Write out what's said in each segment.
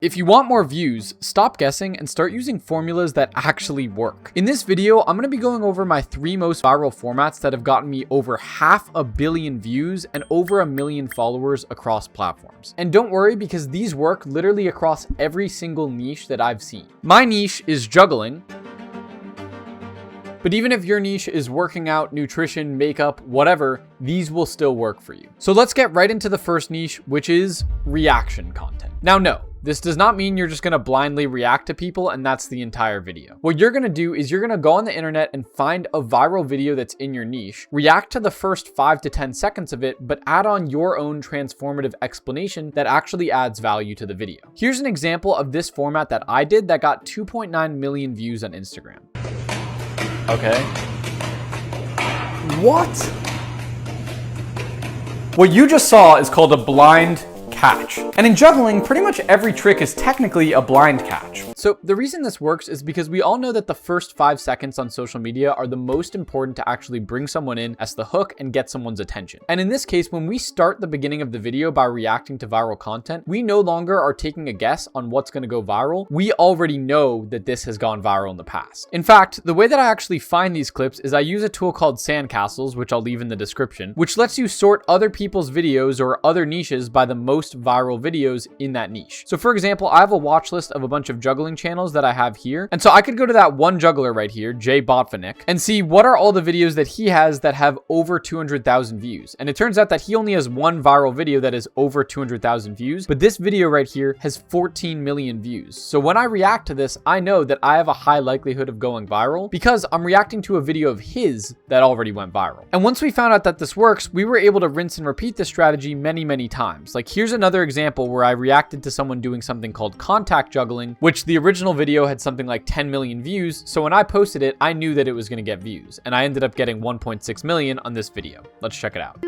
If you want more views, stop guessing and start using formulas that actually work. In this video, I'm going to be going over my 3 most viral formats that have gotten me over 500 million views and over 1 million followers across platforms. And don't worry, because these work literally across every single niche that I've seen. My niche is juggling. But even if your niche is working out, nutrition, makeup, whatever, these will still work for you. So let's get right into the first niche, which is reaction content. Now, no, this does not mean you're just going to blindly react to people and that's the entire video. What you're going to do is you're going to go on the internet and find a viral video that's in your niche, react to the first 5 to 10 seconds of it, but add on your own transformative explanation that actually adds value to the video. Here's an example of this format that I did that got 2.9 million views on Instagram. Okay. What? What you just saw is called a blind catch. And in juggling, pretty much every trick is technically a blind catch. So the reason this works is because we all know that the first 5 seconds on social media are the most important to actually bring someone in as the hook and get someone's attention. And in this case, when we start the beginning of the video by reacting to viral content, we no longer are taking a guess on what's going to go viral. We already know that this has gone viral in the past. In fact, the way that I actually find these clips is I use a tool called Sandcastles, which I'll leave in the description, which lets you sort other people's videos or other niches by the most viral videos in that niche. So for example, I have a watch list of a bunch of juggling channels that I have here. And so I could go to that one juggler right here, Jay Botvinnik, and see what are all the videos that he has that have over 200,000 views. And it turns out that he only has one viral video that is over 200,000 views, but this video right here has 14 million views. So when I react to this, I know that I have a high likelihood of going viral because I'm reacting to a video of his that already went viral. And once we found out that this works, we were able to rinse and repeat this strategy many times. Like here's another example where I reacted to someone doing something called contact juggling, which the original video had something like 10 million views. So when I posted it, I knew that it was going to get views, and I ended up getting 1.6 million on this video. Let's check it out.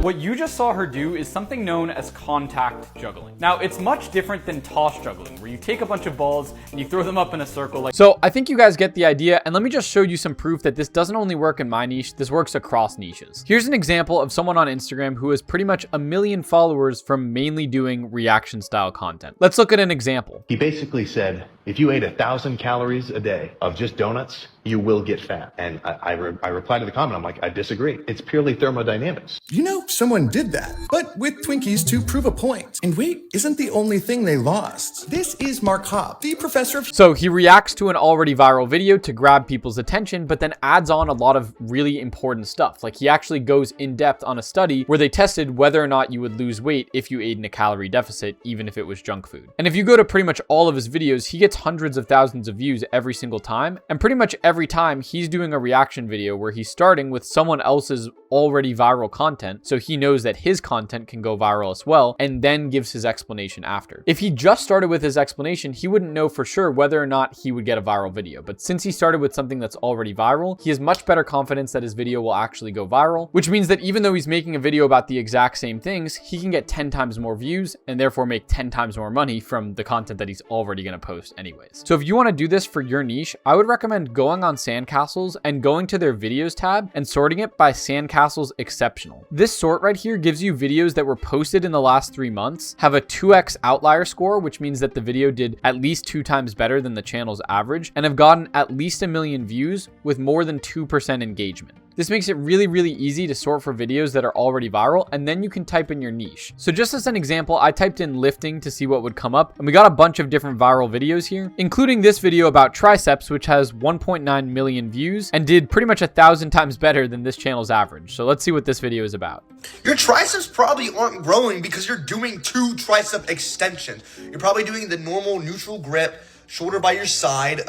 What you just saw her do is something known as contact juggling. Now, it's much different than toss juggling, where you take a bunch of balls and you throw them up in a circle. So I think you guys get the idea, and let me just show you some proof that this doesn't only work in my niche, this works across niches. Here's an example of someone on Instagram who has pretty much 1 million followers from mainly doing reaction style content. Let's look at an example. He basically said, if you ate 1,000 calories a day of just donuts, you will get fat. And I replied to the comment, I'm like, I disagree. It's purely thermodynamics. You know, someone did that, but with Twinkies to prove a point. And weight isn't the only thing they lost. This is Mark Hopp, the professor of... So he reacts to an already viral video to grab people's attention, but then adds on a lot of really important stuff. Like he actually goes in depth on a study where they tested whether or not you would lose weight if you ate in a calorie deficit, even if it was junk food. And if you go to pretty much all of his videos, he gets hundreds of thousands of views every single time. And pretty much every time he's doing a reaction video where he's starting with someone else's already viral content, so he knows that his content can go viral as well, and then gives his explanation after. If he just started with his explanation, he wouldn't know for sure whether or not he would get a viral video. But since he started with something that's already viral, he has much better confidence that his video will actually go viral, which means that even though he's making a video about the exact same things, he can get 10 times more views and therefore make 10 times more money from the content that he's already going to post anyways. So if you want to do this for your niche, I would recommend going on Sandcastles and going to their videos tab and sorting it by Sandcastles Exceptional. This sort right here gives you videos that were posted in the last 3 months, have a 2x outlier score, which means that the video did at least 2 times better than the channel's average, and have gotten at least 1 million views with more than 2% engagement. This makes it really easy to sort for videos that are already viral, and then you can type in your niche. So just as an example, I typed in lifting to see what would come up, and we got a bunch of different viral videos here, including this video about triceps, which has 1.9 million views and did pretty much 1,000 times better than this channel's average. So let's see what this video is about. Your triceps probably aren't growing because you're doing 2 tricep extensions. You're probably doing the normal neutral grip, shoulder by your side,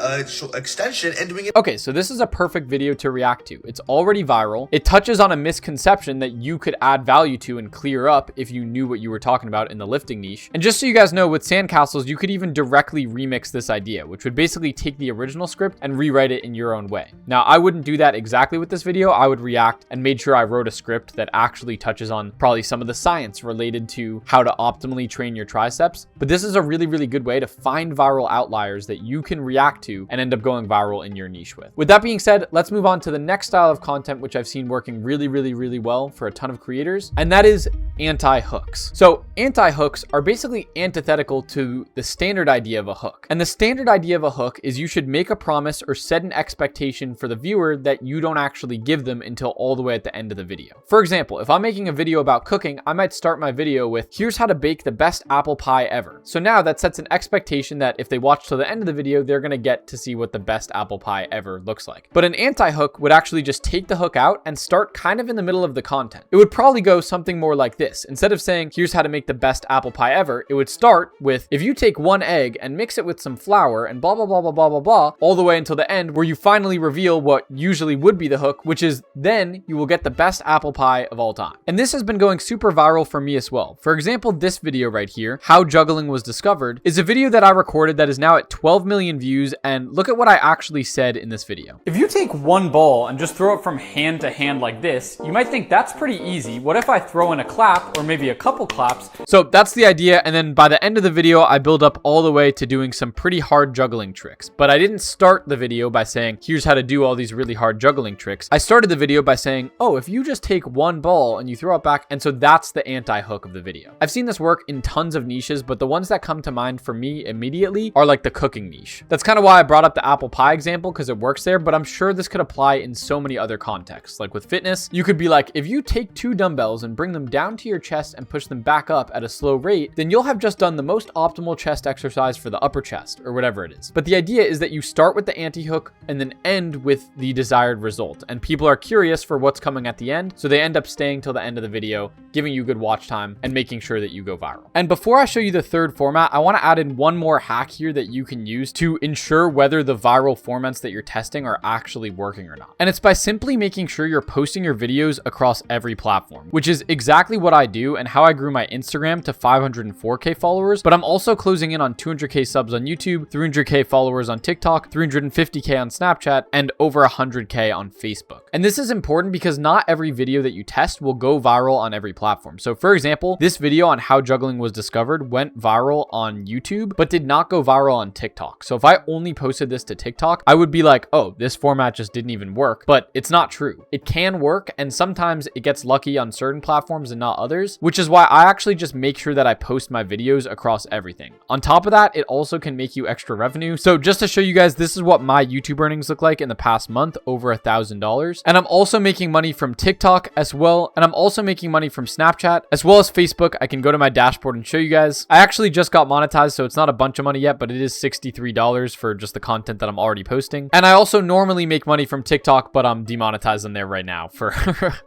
extension, and doing it. Okay, so this is a perfect video to react to. It's already viral. It touches on a misconception that you could add value to and clear up if you knew what you were talking about in the lifting niche. And just so you guys know, with Sandcastles, you could even directly remix this idea, which would basically take the original script and rewrite it in your own way. Now, I wouldn't do that exactly with this video. I would react and made sure I wrote a script that actually touches on probably some of the science related to how to optimally train your triceps. But this is a really good way to find viral outliers identifiers that you can react to and end up going viral in your niche with. With that being said, let's move on to the next style of content, which I've seen working really well for a ton of creators, and that is anti-hooks. So anti-hooks are basically antithetical to the standard idea of a hook. And the standard idea of a hook is you should make a promise or set an expectation for the viewer that you don't actually give them until all the way at the end of the video. For example, if I'm making a video about cooking, I might start my video with, here's how to bake the best apple pie ever. So now that sets an expectation that if they watch till the end of the video, they're gonna get to see what the best apple pie ever looks like. But an anti-hook would actually just take the hook out and start kind of in the middle of the content. It would probably go something more like this. Instead of saying, here's how to make the best apple pie ever, it would start with, if you take one egg and mix it with some flour and blah, blah, blah, blah, blah, blah, blah, all the way until the end where you finally reveal what usually would be the hook, which is then you will get the best apple pie of all time. And this has been going super viral for me as well. For example, this video right here, How Juggling Was Discovered, is a video that I recorded that is now at 12 million views, and look at what I actually said in this video. If you take one ball and just throw it from hand to hand like this, you might think that's pretty easy. What if I throw in a clap or maybe a couple claps? So that's the idea, and then by the end of the video, I build up all the way to doing some pretty hard juggling tricks. But I didn't start the video by saying, here's how to do all these really hard juggling tricks. I started the video by saying, oh, if you just take one ball and you throw it back, and so that's the anti-hook of the video. I've seen this work in tons of niches, but the ones that come to mind for me immediately are like the cooking niche. That's kind of why I brought up the apple pie example, because it works there, but I'm sure this could apply in so many other contexts. Like with fitness, you could be like, if you take 2 dumbbells and bring them down to your chest and push them back up at a slow rate, then you'll have just done the most optimal chest exercise for the upper chest, or whatever it is. But the idea is that you start with the anti-hook and then end with the desired result. And people are curious for what's coming at the end, so they end up staying till the end of the video, giving you good watch time and making sure that you go viral. And before I show you the third format, I want to add in one more hack here that you can use to ensure whether the viral formats that you're testing are actually working or not. And it's by simply making sure you're posting your videos across every platform, which is exactly what I do and how I grew my Instagram to 504K followers. But I'm also closing in on 200K subs on YouTube, 300K followers on TikTok, 350K on Snapchat, and over 100K on Facebook. And this is important because not every video that you test will go viral on every platform. So for example, this video on how juggling was discovered went viral on YouTube, but did not go viral on TikTok. So if I only posted this to TikTok, I would be like, oh, this format just didn't even work. But it's not true. It can work, and sometimes it gets lucky on certain platforms and not others, which is why I actually just make sure that I post my videos across everything. On top of that, it also can make you extra revenue. So just to show you guys, this is what my YouTube earnings look like in the past month, over $1,000. And I'm also making money from TikTok as well. And I'm also making money from Snapchat as well as Facebook. I can go to my dashboard and show you guys. I actually just got monetized, so it's not a bunch of money yet, but it is $63 for just the content that I'm already posting. And I also normally make money from TikTok, but I'm demonetized on there right now for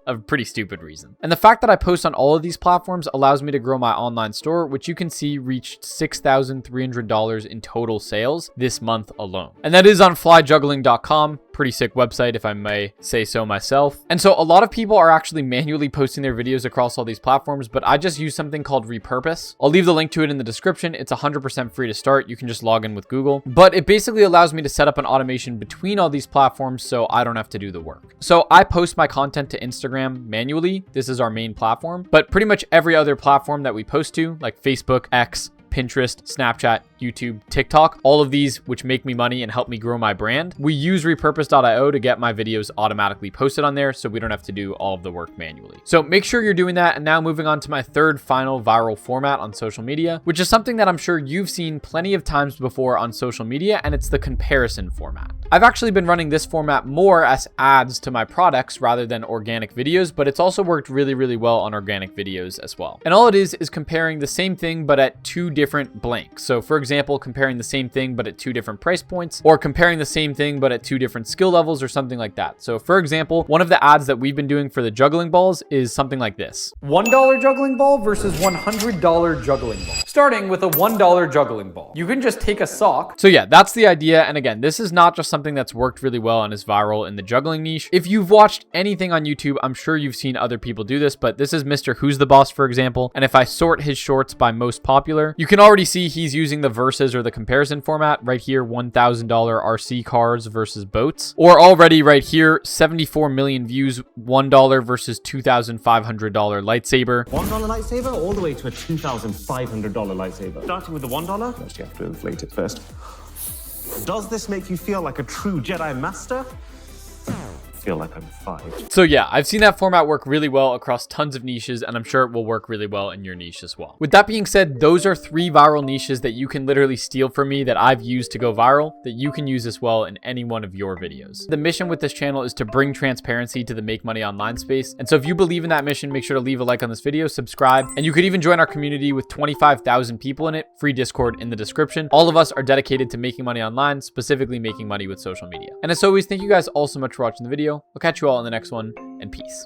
a pretty stupid reason. And the fact that I post on all of these platforms allows me to grow my online store, which you can see reached $6,300 in total sales this month alone. And that is on flyjuggling.com. Pretty sick website, if I may say so myself. And so a lot of people are actually manually posting their videos across all these platforms, but I just use something called Repurpose. I'll leave the link to it in the description. It's 100% free to start. You can just log in with Google, but it basically allows me to set up an automation between all these platforms so I don't have to do the work. So I post my content to Instagram manually. This is our main platform, but pretty much every other platform that we post to, like Facebook, X, Pinterest, Snapchat, YouTube, TikTok, all of these which make me money and help me grow my brand. We use repurpose.io to get my videos automatically posted on there so we don't have to do all of the work manually. So make sure you're doing that. And now moving on to my third final viral format on social media, which is something that I'm sure you've seen plenty of times before on social media, and it's the comparison format. I've actually been running this format more as ads to my products rather than organic videos, but it's also worked really well on organic videos as well. And all it is comparing the same thing but at 2 different blanks. So for example, comparing the same thing but at 2 different price points, or comparing the same thing but at 2 different skill levels or something like that. So for example, one of the ads that we've been doing for the juggling balls is something like this. $1 juggling ball versus $100 juggling ball. Starting with a $1 juggling ball. You can just take a sock. So yeah, that's the idea. And again, this is not just something that's worked really well and is viral in the juggling niche. If you've watched anything on YouTube, I'm sure you've seen other people do this, but this is Mr. Who's the Boss, for example. And if I sort his shorts by most popular, you can already see he's using the versus or the comparison format right here. $1,000 RC cars versus boats, or already right here, 74 million views, $1 versus $2,500 lightsaber. $1 lightsaber all the way to a $2,500 lightsaber. Starting with the $1. First, you have to inflate it first. Does this make you feel like a true Jedi Master? Feel like I'm 5. So yeah, I've seen that format work really well across tons of niches, and I'm sure it will work really well in your niche as well. With that being said, those are 3 viral niches that you can literally steal from me that I've used to go viral that you can use as well in any one of your videos. The mission with this channel is to bring transparency to the make money online space. And so if you believe in that mission, make sure to leave a like on this video, subscribe, and you could even join our community with 25,000 people in it, free Discord in the description. All of us are dedicated to making money online, specifically making money with social media. And as always, thank you guys all so much for watching the video. I'll catch you all in the next one, and peace.